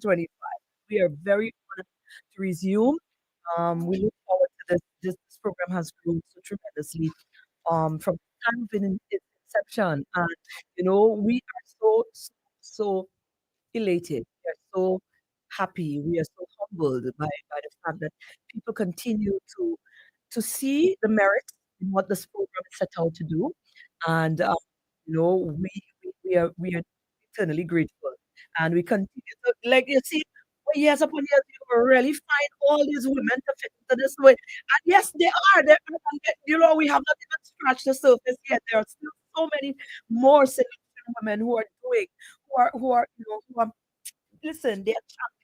25. We are very honored to resume. We look forward to this. This program has grown so tremendously from the time of its inception. And, we are so elated. We are so happy. We are so humbled by the fact that people continue to see the merits in what this program is set out to do. And, we are eternally grateful. And we continue to, like you see, for years upon years, you really find all these women to fit into this way. And yes, they are. We have not even scratched the surface yet. There are still so many more significant women who are doing, who are listen, they're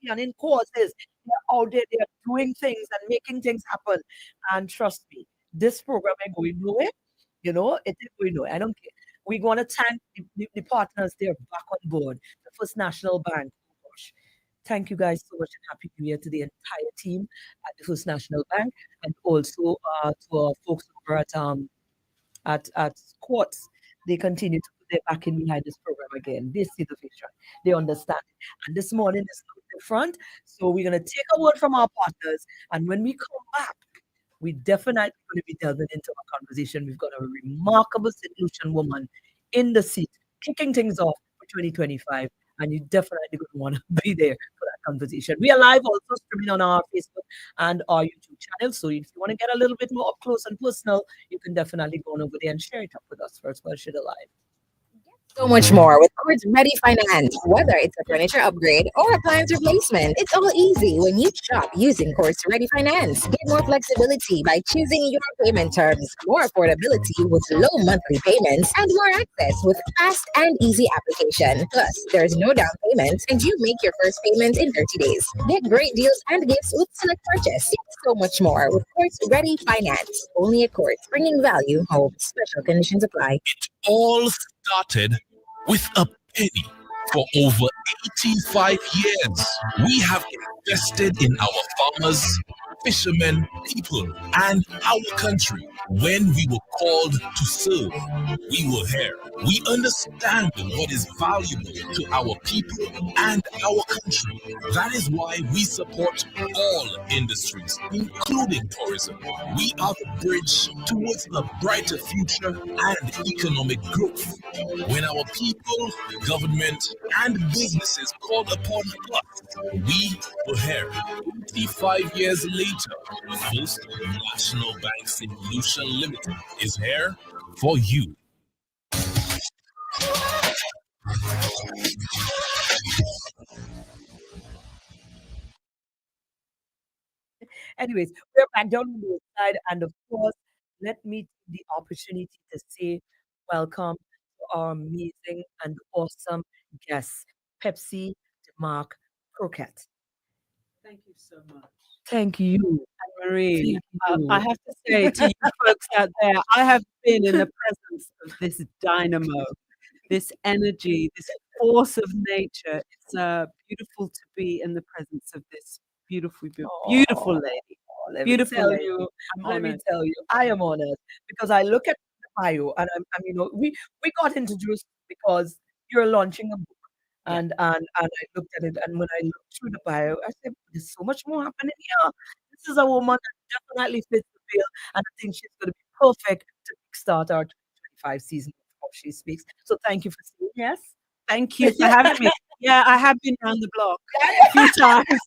championing causes. They're out there, they're doing things and making things happen. And trust me, this program ain't going nowhere. It ain't going nowhere. I don't care. We want to thank the partners. They're back on board. The First National Bank. Oh gosh. Thank you guys so much and happy new year to the entire team at the First National Bank and also to our folks over at Quartz. They continue to put their backing behind this program again. They see the vision, they understand it. And this morning is no different. So we're going to take a word from our partners. And when we come back, we definitely going to be delving into our conversation. We've got a remarkable solution woman in the seat, kicking things off for 2025. And you definitely going to want to be there for that conversation. We are live also streaming on our Facebook and our YouTube channel. So if you want to get a little bit more up close and personal, you can definitely go on over there and share it up with us first. Well, share it live. So much more with Quartz Ready Finance. Whether it's a furniture upgrade or appliance replacement, it's all easy when you shop using Quartz Ready Finance. Get more flexibility by choosing your payment terms, more affordability with low monthly payments, and more access with fast and easy application. Plus, there's no down payment, and you make your first payment in 30 days. Get great deals and gifts with select purchase. It's so much more with Quartz Ready Finance. Only at Quartz, bringing value home. Special conditions apply. All started with a penny. For over 85 years, we have invested in our farmers, fishermen, people, and our country. When we were called to serve, we were here. We understand what is valuable to our people and our country. That is why we support all industries, including tourism. We are the bridge towards a brighter future and economic growth. When our people, government, and businesses called upon us, we were here. 85 years later, First National Bank Solution Limited is here for you. Anyways, we're back down on the side. And of course, let me take the opportunity to say welcome to our amazing and awesome guests, Pepsi, Demacque, Crockett. Thank you so much. Thank you. Mareen, Thank you. I have to say to you folks out there, I have been in the presence of this dynamo, this energy, this force of nature. It's beautiful to be in the presence of this beautiful lady. Let Beautiful me tell lady. you, I'm let me honored. tell you, I am honored because I look at the bio and we got introduced because you're launching a book. Yeah. And I looked at it, and when I looked through the bio, I said, "There's so much more happening here. This is a woman that definitely fits the bill, and I think she's going to be perfect to kickstart our 2025 season of How She Speaks." So thank you for saying yes. Thank you for having me. Yeah, I have been around the block a few times.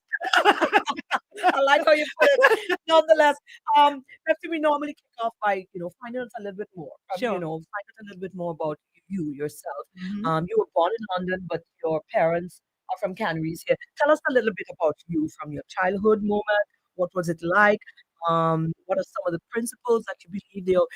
I like how you put it. Nonetheless, after we normally kick off by finding out a little bit more. Sure. Find out a little bit more about you yourself. Mhm. You were born in London, but your parents are from Canaries here. Tell us a little bit about you from your childhood moment. What was it like? What are some of the principles that you believe your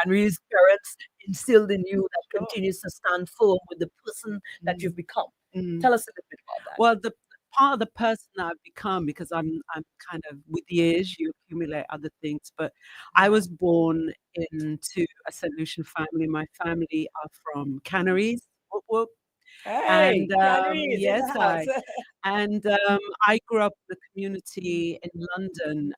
Canaries parents instilled in you that Sure. continues to stand firm with the person that you've become? Mm. Tell us a little bit about that. Well, the part of the person that I've become, because I'm kind of with years you accumulate other things, but I was born into a solution family. My family are from Canaries. Whoop, whoop. Hey, And Canaries in yes, the house. I grew up in the community in London,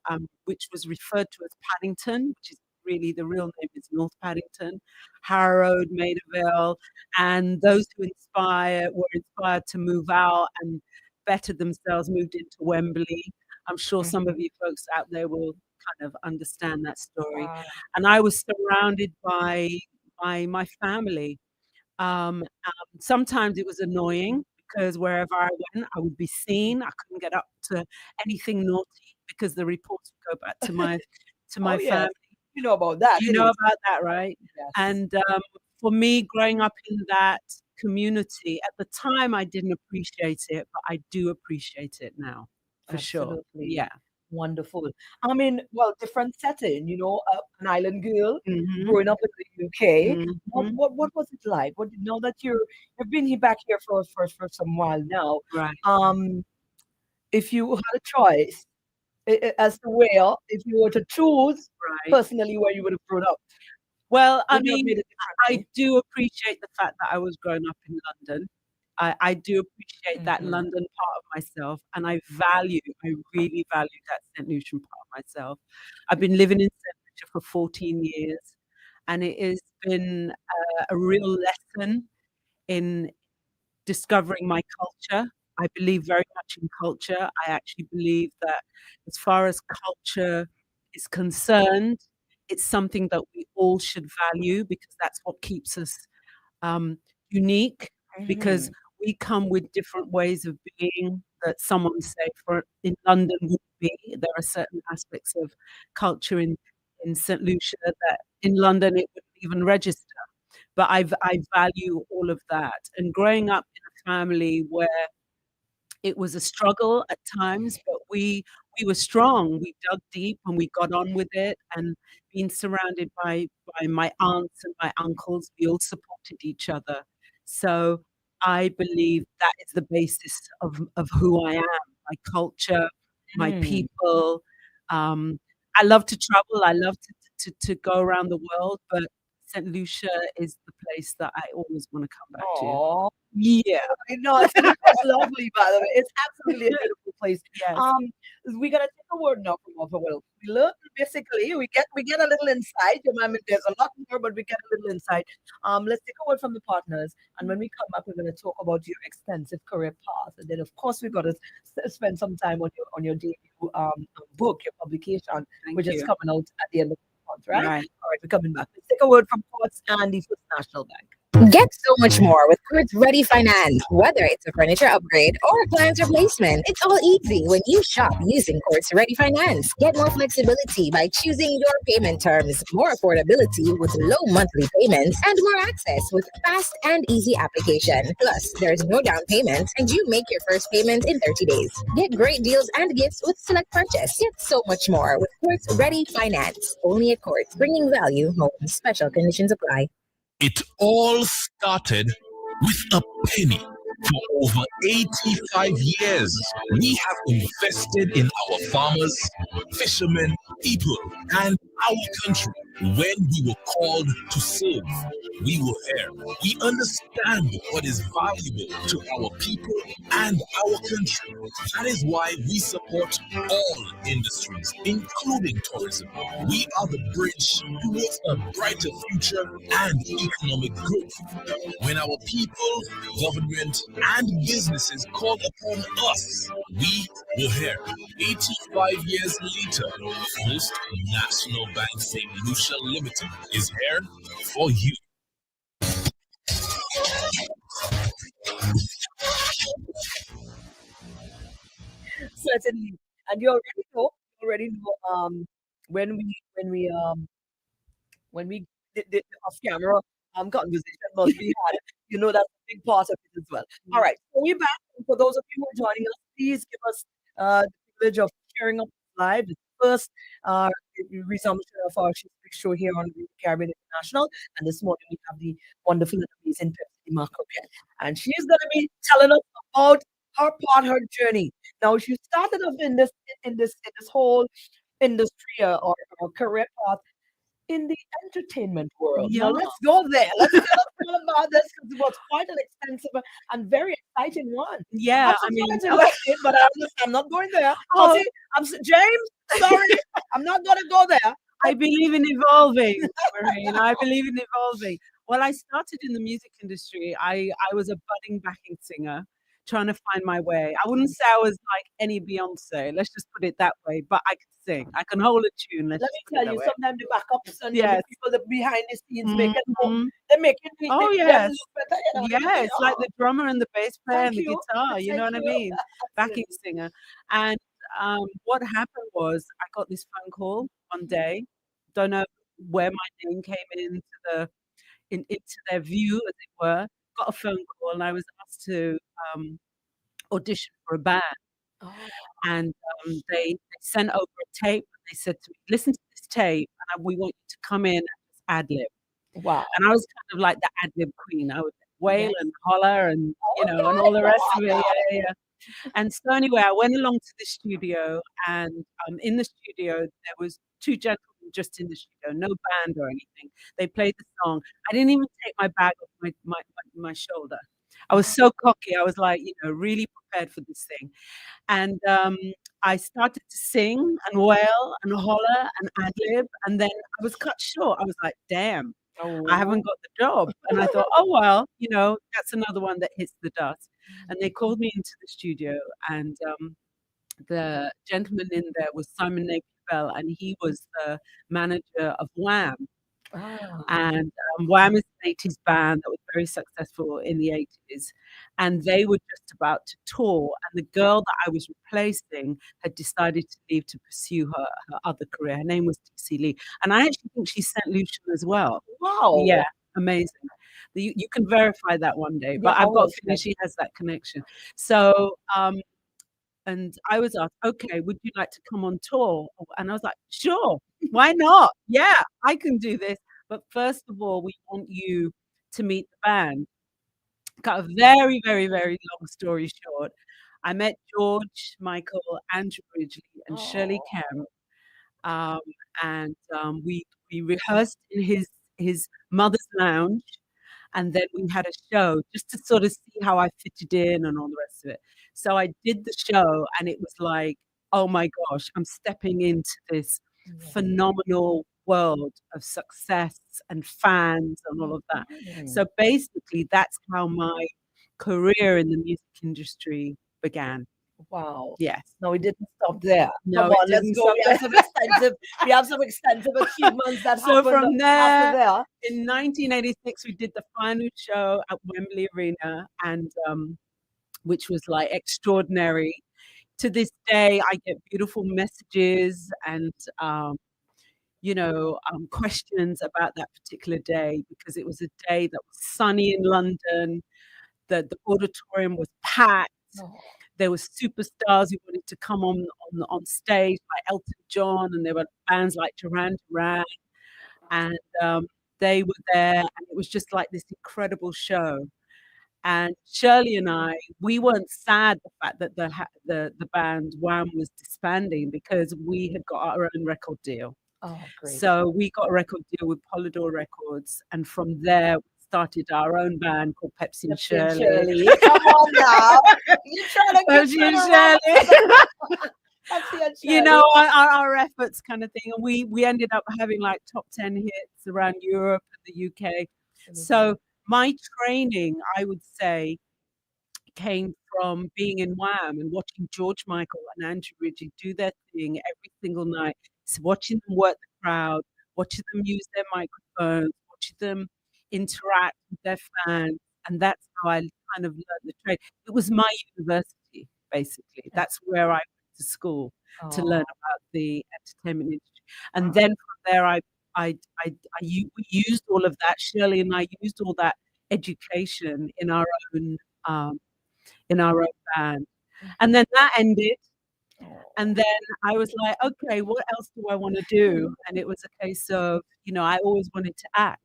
which was referred to as Paddington, which is really the real name is North Paddington, Harrow Road, Maida Vale, and those who were inspired to move out and bettered themselves, moved into Wembley. I'm sure some of Mhm. you folks out there will kind of understand that story. Ah, And I was surrounded by my family. Sometimes it was annoying because wherever I went, I would be seen. I couldn't get up to anything naughty because the reports would go back to oh my yes, family. you know about that, You know anyways. about that, right? Yes, And for me, growing up in that community, at the time, I didn't appreciate it, but I do appreciate it now, for sure. absolutely Yeah. wonderful. I mean, well, different setting, an island girl Hmm. growing up in the UK. What Hmm. what what was it like? What now that you've been here back here for some while now? Right. Um, if you had a choice as to where, if you were to choose Right. personally where you would have grown up, Well, I would you have mean, made it I differently? do appreciate the fact that I was growing up in London. I do appreciate that Hmm. London part of myself, and I really value that St. Lucian part of myself. I've been living in St. Lucia for 14 years, and it has been a real lesson in discovering my culture. I believe very much in culture. I actually believe that as far as culture is concerned, it's something that we all should value because that's what keeps us um, unique. Because Hmm. we come with different ways of being that someone say for in London would be. There are certain aspects of culture in St. Lucia that in London it wouldn't even register. But I value all of that. And growing up in a family where it was a struggle at times, but we were strong. We dug deep and we got on with it. And being surrounded by my aunts and my uncles, we all supported each other. So I believe that is the basis of who I am, my culture, my Hmm. people. Um, I love to travel. I love to go around the world, but St. Lucia is the place that I always want to come back to. Oh, Yeah. no, it's lovely, by the way. It's absolutely a beautiful place. Yes. Um, we gotta take a word now from Upper Well. We learn basically, we get a little insight. I mean, there's a lot more, but we get a little insight. Let's take a word from the partners, and when we come back, we're gonna talk about your extensive career path, and then of course we gotta spend some time on your debut book, your publication, Thank which is you. coming out at the end of the month, right? Right. All right, we're coming back. Let's take a word from Courts and the First National Bank. Get so much more with Quartz Ready Finance. Whether it's a furniture upgrade or appliance replacement, it's all easy when you shop using Quartz Ready Finance. Get more flexibility by choosing your payment terms, more affordability with low monthly payments, and more access with fast and easy application. Plus, there's no down payment and you make your first payment in 30 days. Get great deals and gifts with select purchase. Get so much more with Quartz Ready Finance. Only at Quartz, bringing value home. Special conditions apply. It all started with a penny. For over 85 years, we have invested in our farmers, fishermen, people, and our country. When we were called to serve, we were here. We understand what is valuable to our people and our country. That is why we support all industries, including tourism. We are the bridge towards a brighter future and economic growth. When our people, government, and businesses called upon us, we were here. 85 years later, First National Bank St. Lucia Limited is here for you. Certainly. And you already know, when we did the off camera conversation must be had. That's a big part of it as well. All right. So we're back. And for those of you who are joining us, please give us the privilege of sharing up live. The first uh, resumption of our show here on the Caribbean International. And this morning we have the wonderful and amazing Pepsi Crockett. And she's gonna be telling us about her journey. Now she started off in this whole industry or career path in the entertainment world. Now Yeah. let's go there. Let's tell us all about this because it was quite an expensive and very exciting one. Yeah. Not so I mean, exciting like it, but I'm not going there. oh, James, sorry, I'm not gonna go there. I believe in evolving, Mareen. I believe in evolving. Well, I started in the music industry. I was a budding backing singer. trying to find my way. I wouldn't say I was like any Beyonce. Let's just put it that way. But I can sing. I can hold a tune. Let's Let just me put it tell that you, way. sometimes the backups and the Yes. people that behind the scenes make it more, Mhm. they make it Oh, them yes. look better, you know. Yeah, it's like the drummer and the bass player Thank and the you. guitar. You know Thank what I you. mean? Backing singer. And what happened was I got this phone call one day. Don't know where my name came into into their view, as it were. Got a phone call, and I was asked to audition for a band. Oh, And they sent over a tape. And they said to me, "Listen to this tape, and we want you to come in and just ad lib." wow. And I was kind of like the ad lib queen. I would wail Yes. and holler and and all the rest of it. Yeah. And so anyway, I went along to the studio, and in the studio there was two gentlemen just in the studio, no band or anything. They played the song. I didn't even take my bag off my shoulder. I was so cocky. I was like, really prepared for this thing. And I started to sing and wail and holler and ad lib, and then I was cut short. I was like, damn. I haven't got the job. And I thought, oh, well, that's another one that hits the dust. And they called me into the studio, and the gentleman in there was Simon Napier Bell, and he was the manager of Wham. Oh. And Wham is an 80s band that was very successful in the 80s. And they were just about to tour. And the girl that I was replacing had decided to leave to pursue her other career. Her name was TC Lee. And I actually think she's St. Lucian as well. Wow. Yeah, amazing. You can verify that one day. But Yeah, I've got a always, feeling she has that connection. So, and I was asked, okay, would you like to come on tour? And I was like, sure, why not? Yeah, I can do this. But first of all, we want you to meet the band. Cut a very, very, very long story short. I met George, Michael, Andrew Ridgely, and Shirley Oh. Kemp. Um, and we rehearsed in his mother's lounge, and then we had a show just to sort of see how I fitted in and all the rest of it. So I did the show, and it was like, oh my gosh, I'm stepping into this phenomenal world of success and fans and all of that. So basically, that's how my career in the music industry began. Wow. Yes. No, we didn't stop there. No, Come it on, let's didn't go. stop We have some extensive achievements that So happened from after there, there. in 1986, we did the final show at Wembley Arena, and which was like extraordinary. To this day, I get beautiful messages and questions about that particular day, because it was a day that was sunny in London. The auditorium was packed. Oh. There were superstars who wanted to come on stage, like Elton John, and there were bands like Duran Duran, and they were there, and it was just like this incredible show. And Shirley and I, we weren't sad the fact that the band Wham was disbanding, because we had got our own record deal. Oh, great. So we got a record deal with Polydor Records, and from there we started our own band called Pepsi and Shirley. Come on now. You're trying to get Pepsi and Shirley. Pepsi and Shirley. Our efforts kind of thing. And we ended up having like top 10 hits around Europe and the UK. So my training, I would say, came from being in Wham and watching George Michael and Andrew Ridgely do their thing every single night. So watching them work the crowd, watching them use their microphones, watching them interact with their fans. And that's how I kind of learned the trade. It was my university, basically. That's where I went to school to learn about the entertainment industry. And then from there, we used all of that. Shirley and I used all that education in our own band. And then that ended. And then I was like, okay, what else do I want to do? And it was a case of, I always wanted to act.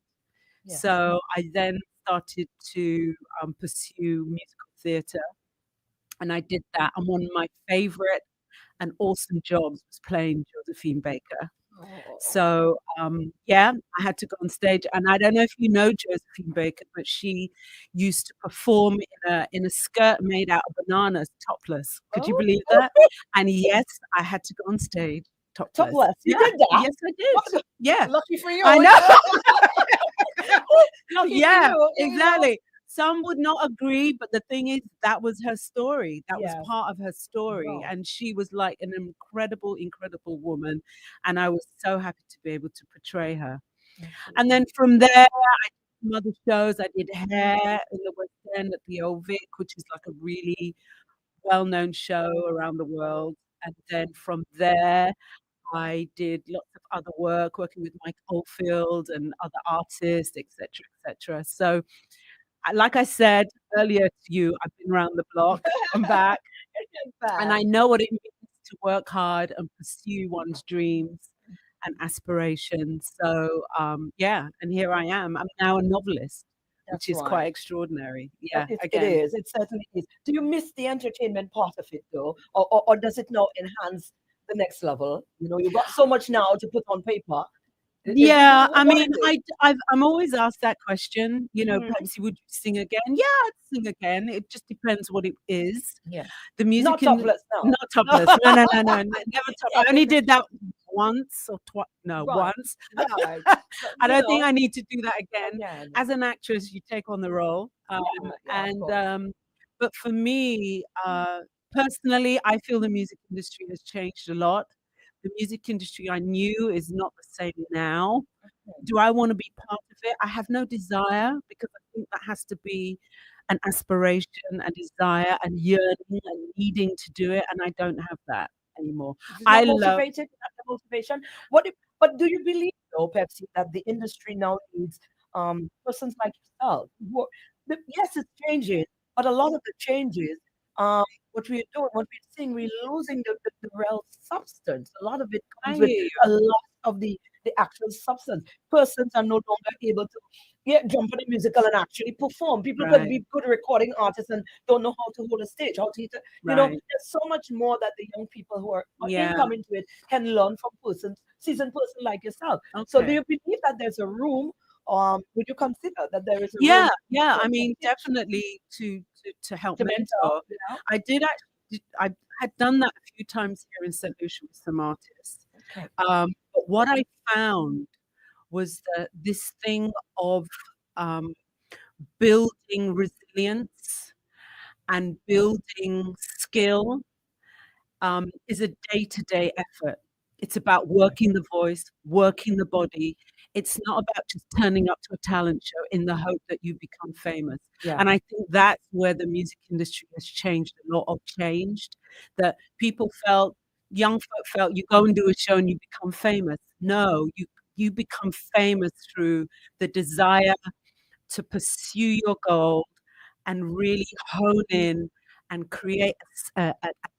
Yes. So I then started to pursue musical theatre. And I did that. And one of my favorite and awesome jobs was playing Josephine Baker. So, I had to go on stage, and I don't know if you know Josephine Baker, but she used to perform in a skirt made out of bananas, topless. Could you believe that? And yes, I had to go on stage topless. You did that? Yes, I did. Yeah. Lucky for you. I know. Lucky Yeah, for you. exactly. some would not agree, but the thing is, that was her story. That was Yes. part of her story. Wow. And she was like an incredible, incredible woman. And I was so happy to be able to portray her. And then from there, I did some other shows. I did hair in the West End at the Old Vic, which is like a really well-known show around the world. And then from there, I did lots of other work, working with Mike Oldfield and other artists, etc., etc. So, like I said earlier to you, I've been around the block. I'm back, and I know what it means to work hard and pursue one's dreams and aspirations. So, yeah, and here I am. I'm now a novelist, which That's is quite right. extraordinary. Yeah, It again. is. It certainly is. Do you miss the entertainment part of it though, or does it now enhance the next level? You know, you've got so much now to put on paper. Yeah, I What mean, is it? I'm always asked that question. You know, Mhm. Pepsi, would you sing again? Yeah, I'd sing again. It just depends what it is. Yeah. The music Not in topless now. not topless. No, no, no, no, never top. I only did that once or twice. No, Right. once. Right. But, I you don't think know, I need to do that again. again. As an actress, you take on the role, Yeah, of and course. but for me, personally, I feel the music industry has changed a lot. The music industry I knew is not the same now. Do I want to be part of it? I have no desire because I think that has to be an aspiration, a desire, and yearning and needing to do it, and I don't have that anymore. It's I not love. motivated, not the motivation. But do you believe though, Pepsi, that the industry now needs persons like yourself? Yes, it's changing, but a lot of the changes, what we're doing, what we're seeing, we're losing the real substance. A lot of it I comes with hear you. a lot of the actual substance. Persons are no longer able to jump on a musical and actually perform. People can Right, be good recording artists and don't know how to hold a stage, how to right. there's so much more that the young people who are Yeah. incoming to it can learn from seasoned person like yourself. So do Okay. you believe that there's a room? Would you consider that there is a room Yeah, yeah. I for mean, kids definitely to help to mentor? mentor. I did actually. I had done that a few times here in St. Lucia with some artists. Okay. But what I found was that this thing of um, building resilience and building skill is a day-to-day effort. It's about working the voice, working the body. It's not about just turning up to a talent show in the hope that you become famous. Yeah. And I think that's where the music industry has changed a lot of changed. That people felt, young folk felt, you go and do a show and you become famous. No, you become famous through the desire to pursue your goal and really hone in and create a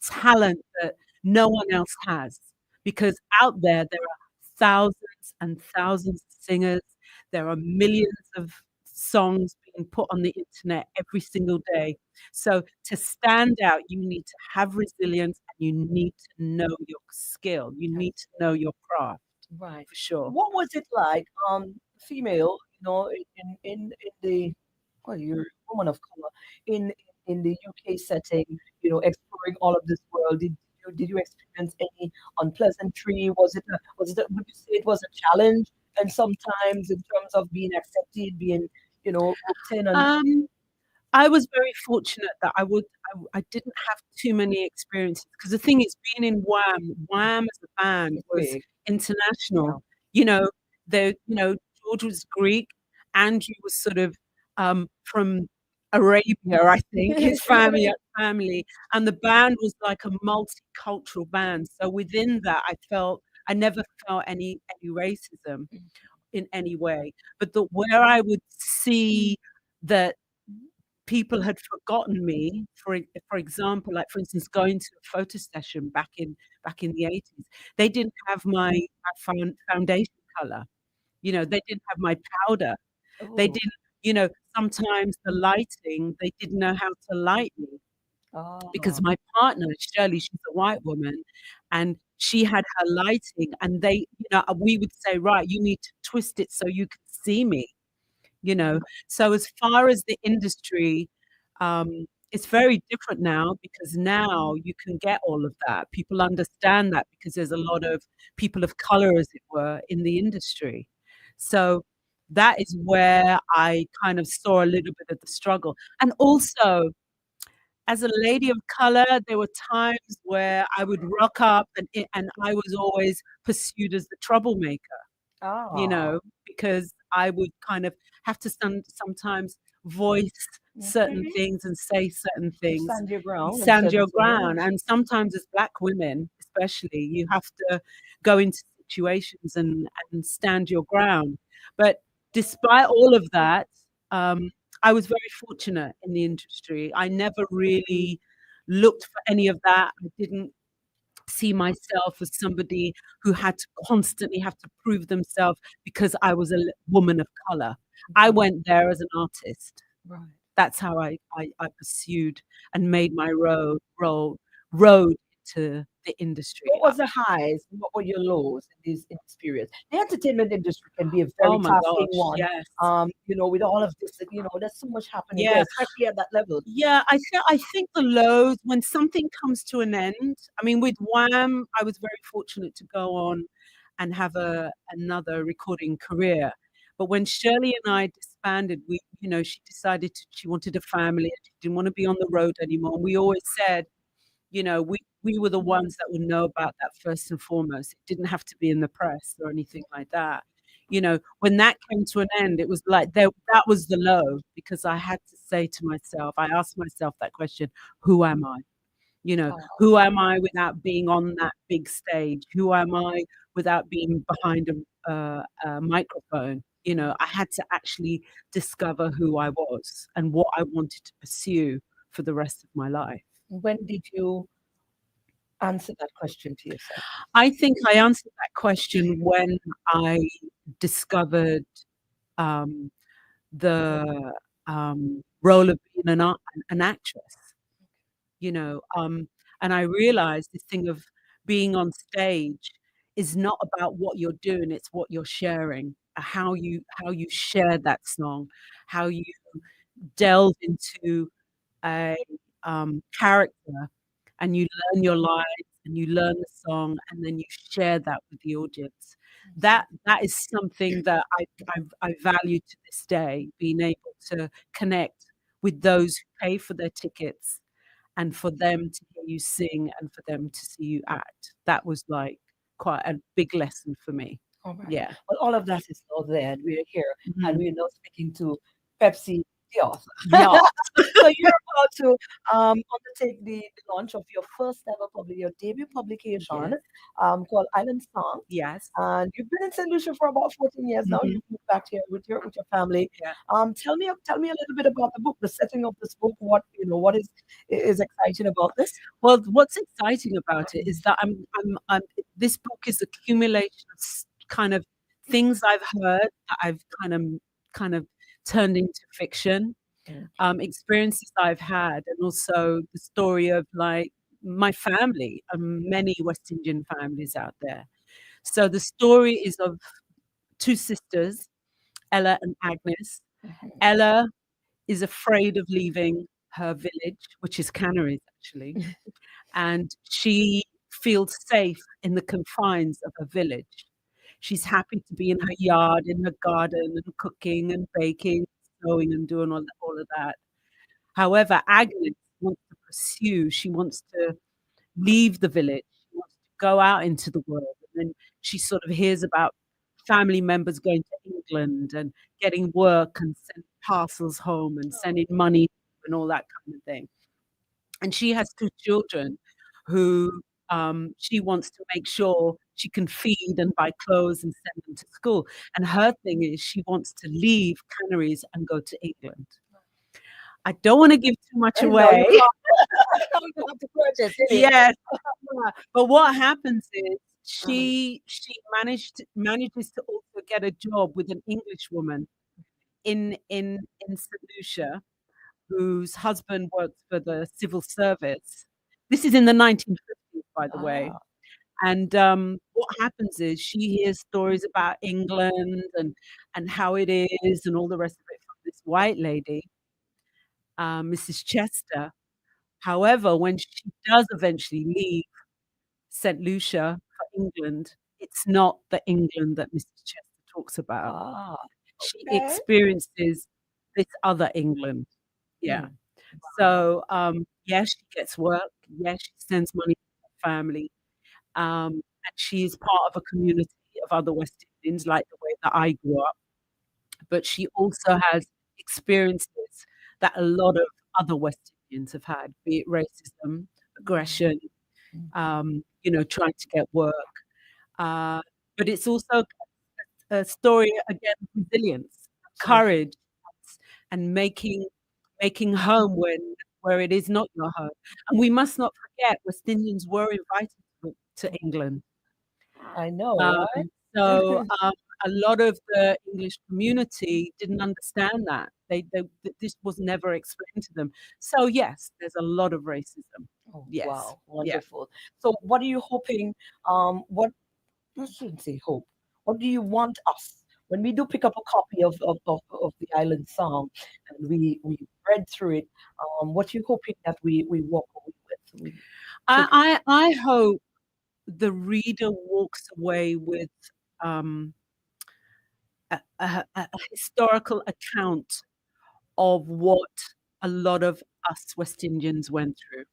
talent that no one else has. Because out there, there are thousands and thousands of singers. There are millions of songs being put on the internet every single day. So to stand out, you need to have resilience and you need to know your skill. You need to know your craft Right. for sure. What was it like, female, in the well, you're a woman of color in the UK setting, exploring all of this world. Did you experience any unpleasantry? Would you say it was a challenge? And sometimes in terms of being accepted, being, roped in and Um, I was very fortunate that I didn't have too many experiences because the thing is being in Wham as a band it's was big. Yeah. international. You know, George was Greek, Andrew was sort of from Arabia, I think, his family, and the band was like a multicultural band. So within that, I never felt any racism in any way. But where I would see that people had forgotten me, for example, like for instance, going to a photo session back in the 80s, they didn't have my foundation color. They didn't have my powder. They Oh. didn't, sometimes the lighting, they didn't know how to light me because Oh. my partner, Shirley, she's a white woman, and she had her lighting, and we would say, right, you need to twist it so you can see me. So as far as the industry, it's very different now because now you can get all of that. People understand that because there's a lot of people of color, as it were, in the industry. So that is where I kind of saw a little bit of the struggle. And also, as a lady of color, there were times where I would rock up and I was always pursued as the troublemaker, Ah, because I would kind of have to sometimes voice certain okay. things and say certain You things, stand your ground in stand certain your ground. situations. And sometimes, as Black women, especially, you have to go into situations and stand your ground. But despite all of that, um, I was very fortunate in the industry. I never really looked for any of that. I didn't see myself as somebody who had to constantly have to prove themselves because I was a woman of color. I went there as an artist. Right. That's how I pursued and made my road to the industry. What was the highs? What were your lows in this period? The entertainment industry can be a Oh very my tasking gosh, one. yes. With all of this, there's so much happening there, Yeah. especially at that level. Yeah, I think the lows, when something comes to an end. I mean, with Wham, I was very fortunate to go on and have another recording career. But when Shirley and I disbanded, she decided she wanted a family and she didn't want to be on the road anymore. And we always said, we were the ones that would know about that first and foremost. It didn't have to be in the press or anything like that. When that came to an end, it was like that was the low, because I had to say to myself, I asked myself that question, who am I? Who am I without being on that big stage? Who am I without being behind a microphone? I had to actually discover who I was and what I wanted to pursue for the rest of my life. When did you answer that question to yourself? I think I answered that question when I discovered um, the role of being an actress, you know, um, and I realized this thing of being on stage is not about what you're doing; it's what you're sharing, how you share that song, how you delve into a character and you learn your lines and you learn the song and then you share that with the audience. That is something that I value to this day, being able to connect with those who pay for their tickets and for them to hear you sing and for them to see you act. That was like quite a big lesson for me. All right. Yeah. Well, all of that is now there, and we're here, and Mhm. we're now speaking to Pepsi, the author. Yeah. So you're about to undertake the launch of your first ever your debut publication, Yes. called Island Song. Yes. And you've been in St. Lucia for about 14 years now. Mhm. You've moved back here with your family. Yeah. Tell me a little bit about the book, the setting of this book. What is exciting about this? Well, what's exciting about it is that this book is accumulation of kind of things I've heard that I've kind of turned into fiction, Mm. experiences I've had, and also the story of like my family and many West Indian families out there. So the story is of two sisters, Ella and Agnes. Ella is afraid of leaving her village, which is Canaries actually, and she feels safe in the confines of her village. She's happy to be in her yard, in her garden, and cooking and baking, sewing and doing all of that. However, Agnes wants to pursue, she wants to leave the village, she wants to go out into the world. And then she sort of hears about family members going to England and getting work and sending parcels home and sending money and all that kind of thing. And she has two children who she wants to make sure she can feed and buy clothes and send them to school. And her thing is she wants to leave Canaries and go to England. I don't want to give too much I know you away. can't. You have to purchase, didn't it? Yes, but what happens is she manages to also get a job with an English woman in St. Lucia, whose husband works for the civil service. This is in the 1950s, by the way. Ah, And what happens is she hears stories about England and how it is and all the rest of it from this white lady, Mrs. Chester. However, when she does eventually leave St. Lucia for England, it's not the England that Mrs. Chester talks about. ah. she Okay. experiences this other England. Yeah. Hmm. Wow. So, yeah, she gets work. Yeah, she sends money to her family. And she is part of a community of other West Indians, like the way that I grew up. But she also has experiences that a lot of other West Indians have had, be it racism, aggression, trying to get work. Uh, but it's also a story again of resilience, Absolutely. courage, and making home where it is not your home. And we must not forget West Indians were invited to England. I know, Um, right? so a lot of the English community didn't understand that. This was never explained to them. So yes, there's a lot of racism. Oh, Yes, wow, yeah. wonderful. So, what are you hoping? What I shouldn't say hope. What do you want us when we do pick up a copy of the Island Song and we read through it? What are you hoping that we walk away with? We take. I hope the reader walks away with um, a historical account of what a lot of us West Indians went through,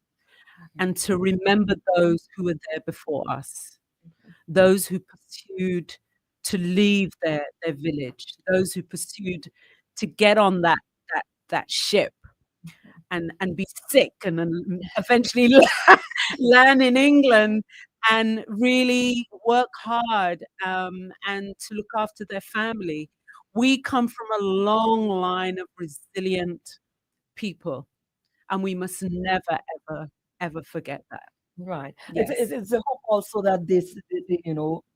and to remember those who were there before us, those who pursued to leave their village, those who pursued to get on that ship and be sick and then eventually land in England and really work hard and to look after their family. We come from a long line of resilient people, and we must never, ever, ever forget that. Right. Yes. It's a hope also that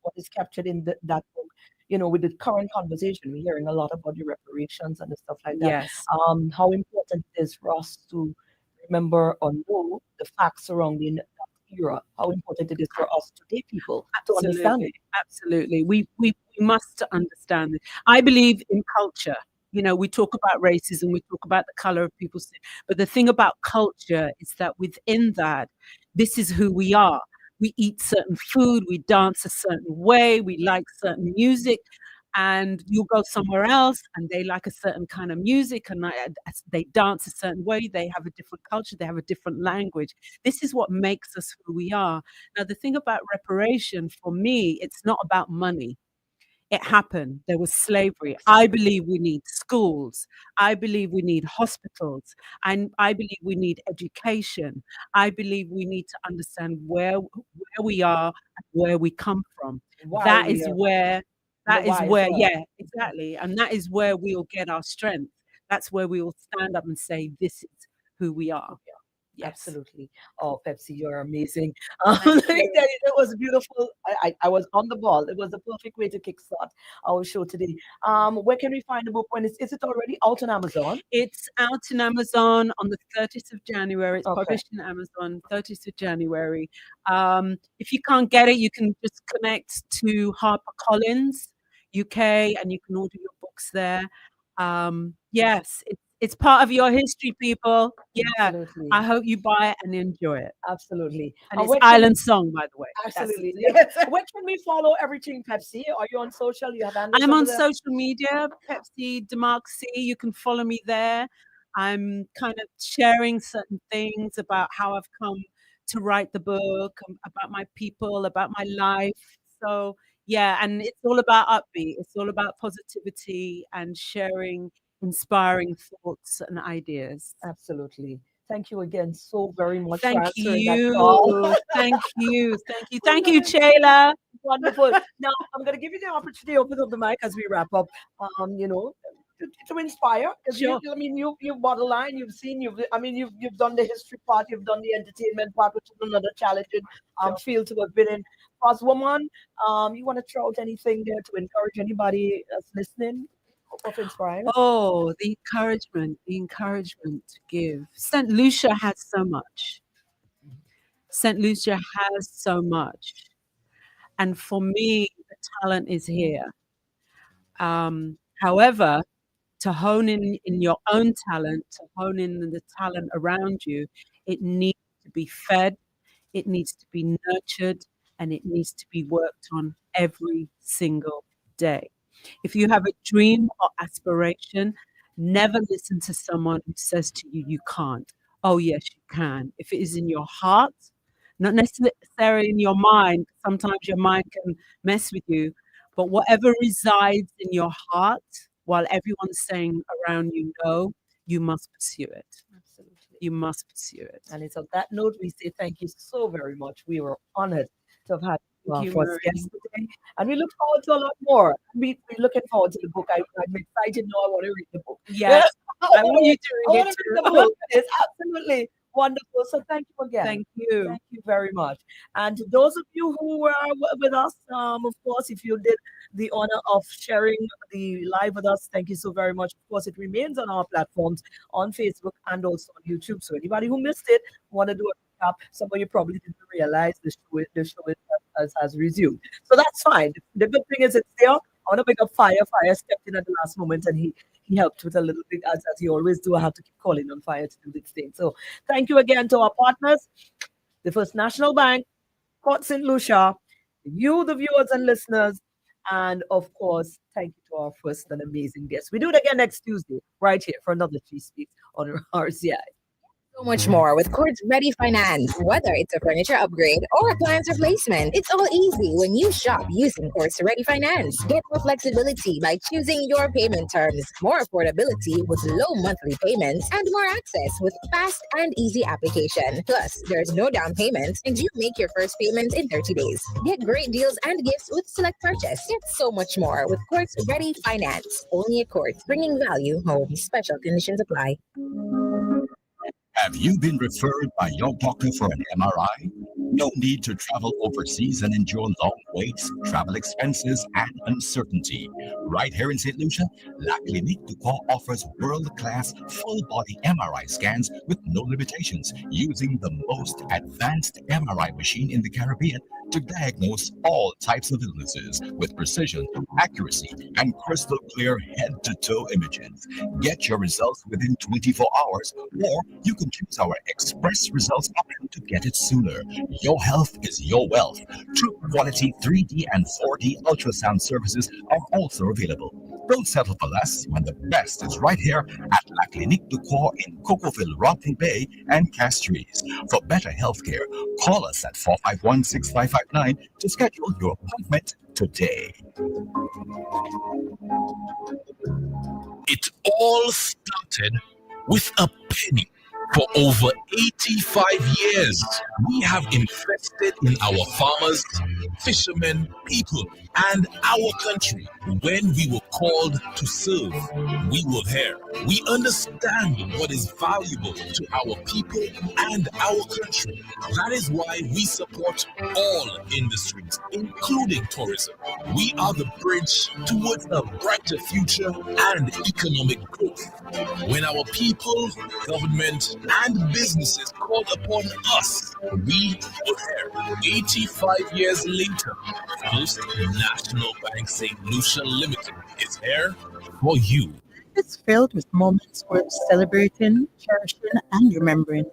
what is captured in that book, with the current conversation, we're hearing a lot about the reparations and the stuff like that. Yes. How important it is for us to remember or know the facts surrounding that era, how important it is for us today, people, to understand Absolutely, it. absolutely. We must understand it. I believe in culture. We talk about racism, we talk about the color of people's skin, but the thing about culture is that within that, this is who we are. We eat certain food, we dance a certain way, we like certain music, and you'll go somewhere else and they like a certain kind of music and they dance a certain way, they have a different culture, they have a different language. This is what makes us who we are. Now, the thing about reparation for me, it's not about money. It happened. There was slavery. I believe we need schools. I believe we need hospitals. I believe we need education. I believe we need to understand where we are and where we come from. Why That we is are, where and the that is why as where well. yeah, exactly. And that is where we'll get our strength. That's where we will stand up and say, this is who we are. Yes. Absolutely. Oh, Pepsi, you're amazing. Thank Let me you. tell you, it was beautiful. I was on the ball. It was the perfect way to kickstart our show today. Where can we find the book? Is it already out on Amazon? It's out in Amazon on the 30th of January. It's Okay. published in Amazon, 30th of January. If you can't get it, you can just connect to HarperCollins UK and you can order your books there. Yes, it's part of your history, people. Yeah, Absolutely. I hope you buy it and enjoy it. Absolutely. And it's Where can Island Song, by the way. That's absolutely. yeah. Yes. Where can we follow everything Pepsi? Are you on social? You have handles I'm over on there? social media, Pepsi Demacque. You can follow me there. I'm kind of sharing certain things about how I've come to write the book, about my people, about my life. So yeah, and it's all about upbeat. It's all about positivity and sharing inspiring thoughts and ideas. Absolutely. Thank you again so very much for Thank answering that call. you. Thank you. Thank you. Thank you, Chayla. Wonderful. Now I'm going to give you the opportunity to open up the mic as we wrap up. To inspire, because Sure. you've bottom line, you've done the history part, you've done the entertainment part, which is another challenging Sure. field to have been in. As woman, you want to throw out anything there to encourage anybody that's listening of inspiring? Oh, the encouragement to give. St. Lucia has so much. St. Lucia has so much. And for me, the talent is here. However, to hone in your own talent, to hone in the talent around you, it needs to be fed, it needs to be nurtured, and it needs to be worked on every single day. If you have a dream or aspiration, never listen to someone who says to you, you can't. Oh, yes, you can. If it is in your heart, not necessarily in your mind, sometimes your mind can mess with you, but whatever resides in your heart, while everyone's saying around you no, you must pursue it. Absolutely. You must pursue it. And it's on that note we say thank you so very much. We were honored to have had you, Thank our you, first Mareen. guest today. And we look forward to a lot more. We're looking forward to the book. I'm excited now. I want to read the book. Yes, I want you to I read want it to read the too. book. It's absolutely wonderful. So thank you again. Thank you. Thank you very much. And to those of you who were with us, of course, if you did the honor of sharing the live with us, thank you so very much. Of course, it remains on our platforms on Facebook and also on YouTube. So anybody who missed it, want to do a recap, some of you probably didn't realize has resumed. So that's fine. The good thing is it's there. I want to pick up Fire. Fire stepped in at the last moment and he helped with a little bit as he always do. I have to keep calling on Fire to do this thing. So thank you again to our partners, the First National Bank, Port St. Lucia, you, the viewers and listeners, and of course, thank you to our first and amazing guest. We do it again next Tuesday, right here for another She Speaks on RCI. So much more with Quartz Ready Finance. Whether it's a furniture upgrade or appliance replacement, it's all easy when you shop using Quartz Ready Finance. Get more flexibility by choosing your payment terms, more affordability with low monthly payments, and more access with fast and easy application. Plus, there's no down payment and you make your first payment in 30 days. Get great deals and gifts with select purchase. Get so much more with Quartz Ready Finance. Only at Quartz, bringing value home. Special conditions apply. Have you been referred by your doctor for an MRI? No need to travel overseas and endure long waits, travel expenses, and uncertainty. Right here in St. Lucia, La Clinique du Corps offers world-class full-body MRI scans with no limitations, using the most advanced MRI machine in the Caribbean to diagnose all types of illnesses with precision, accuracy, and crystal clear head-to-toe images. Get your results within 24 hours, or you can choose our Express Results option to get it sooner. Your health is your wealth. True quality 3D and 4D ultrasound services are also available. Don't settle for less when the best is right here at La Clinique du Corps in Cocoville, Rockville Bay, and Castries. For better healthcare, call us at 451-6559 to schedule your appointment today. It all started with a penny. For over 85 years, we have invested in our farmers, fishermen, people, and our country. When we were called to serve, we were there. We understand what is valuable to our people and our country. That is why we support all industries, including tourism. We are the bridge towards a brighter future and economic growth. When our people, government, and businesses called upon us, we were there. 85 years later, First National Bank St. Lucia Limited is here for you. It's filled with moments worth celebrating, cherishing, and remembering.